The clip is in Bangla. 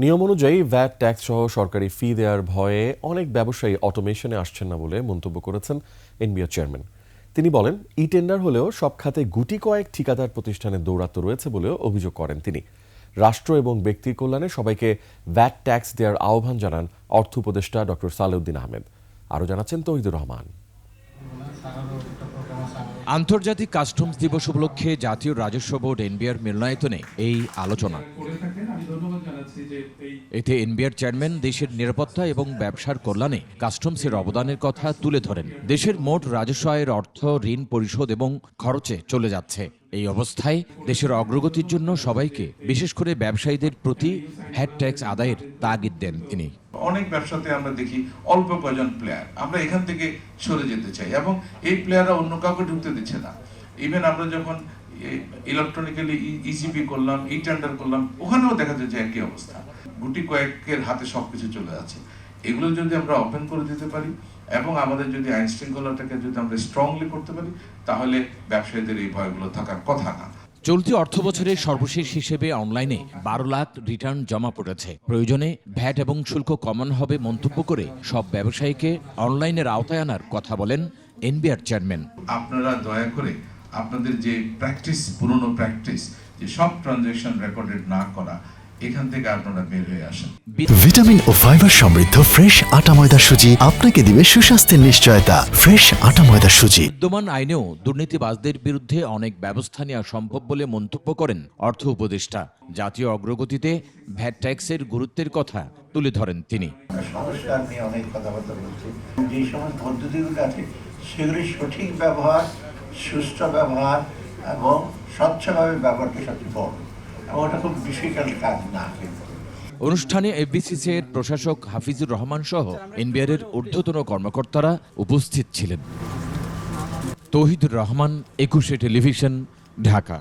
নিয়ম অনুযায়ী ভ্যাট ট্যাক্স সহ সরকারি ফি দেওয়ার ভয়ে অনেক ব্যবসায়ী অটোমেশনে আসছেন না বলে মন্তব্য করেছেন এনবিআর চেয়ারম্যান। তিনি বলেন, ই টেন্ডার হলেও সব খাতে গুটি কয়েক ঠিকাদার প্রতিষ্ঠানের দৌরাত্ম্য রয়েছে বলেও অভিযোগ করেন তিনি। রাষ্ট্র এবং ব্যক্তির কল্যাণে সবাইকে ভ্যাট ট্যাক্স দেওয়ার আহ্বান জানান অর্থ উপদেষ্টা ডক্টর সালেউদ্দিন আহমেদ। আরও জানাচ্ছেন তৌহিদুর রহমান। আন্তর্জাতিক কাস্টমস দিবস উপলক্ষে জাতীয় রাজস্ব বোর্ড এনবিআর মিলনায়তনে এই আলোচনা। এতে এনবিআর চেয়ারম্যান দেশের নিরাপত্তা এবং ব্যবসার কল্যাণে কাস্টমসের অবদানের কথা তুলে ধরেন। দেশের মোট রাজস্ব আয়ের অর্থ ঋণ পরিশোধ এবং খরচে চলে যাচ্ছে। এই অবস্থায় দেশের অগ্রগতির জন্য সবাইকে, বিশেষ করে ব্যবসায়ীদের প্রতি ভ্যাট ট্যাক্স আদায়ের তাগিদ দেন তিনি। অনেক ব্যবসাতে আমরা দেখি অল্প কয়েকজন প্লেয়ার, আমরা এখান থেকে সরে যেতে চাই এবং এই প্লেয়াররা অন্য কাউকে ঢুকতে দিচ্ছে না। ইভেন আমরা যখন ইলেকট্রনিক্যালি ইসিপি করলাম, ই টেন্ডার করলাম, ওখানেও দেখা যায় যে একই অবস্থা, গুটি কয়েকের হাতে সবকিছু চলে যাচ্ছে। এগুলো যদি আমরা ওপেন করে দিতে পারি এবং আমাদের যদি আইন শৃঙ্খলাটাকে যদি আমরা স্ট্রংলি করতে পারি, তাহলে ব্যবসায়ীদের এই ভয়গুলো থাকার কথা না। চলতি অর্থ বছরের সর্বশেষ হিসেবে অনলাইনে 12 লাখ রিটার্ন জমা পড়েছে। প্রয়োজনে ভ্যাট এবং শুল্ক কমানো হবে মন্তব্য করে সব ব্যবসায়ীকে অনলাইনের আওতায় আনার কথা বলেন এনবিআর চেয়ারম্যান। আপনারা দয়া করে আপনাদের যে প্র্যাকটিস, পুরনো প্র্যাকটিস, যে সব ট্রানজ্যাকশন রেকর্ডেড না করা, এখান থেকে আপনারা বের হয়ে আসেন। ভিটামিন ও ফাইবার সমৃদ্ধ ফ্রেশ আটা ময়দা সুজি আপনাকে দিবে সুস্বাস্থ্যের নিশ্চয়তা। ফ্রেশ আটা ময়দা সুজি। বিদ্যমান আইনেও দুর্নীতিবাজদের বিরুদ্ধে অনেক ব্যবস্থা নেওয়া সম্ভব বলে মন্তব্য করেন অর্থ উপদেষ্টা। জাতীয় অগ্রগতিতে ভ্যাট ট্যাক্সের গুরুত্বের কথা তুলে ধরেন তিনি। সংস্কার নিয়ে অনেক কথাবার্তা বলছি, যে সমস্ত পদ্ধতিগুলো আছে সেগুলির সঠিক ব্যবহার, সুষ্ঠু ব্যবহার এবং স্বচ্ছভাবে ব্যবহারটা সবচেয়ে বড়, এবং ওটা খুব ডিফিকাল্ট কাজ না। অনুষ্ঠানে এফবিসিসি এর প্রশাসক হাফিজুর রহমান সহ এনবিআর এর ঊর্ধ্বতন কর্মকর্তারা উপস্থিত ছিলেন। তৌহিদুর রহমান, 21 টেলিভিশন, ঢাকা।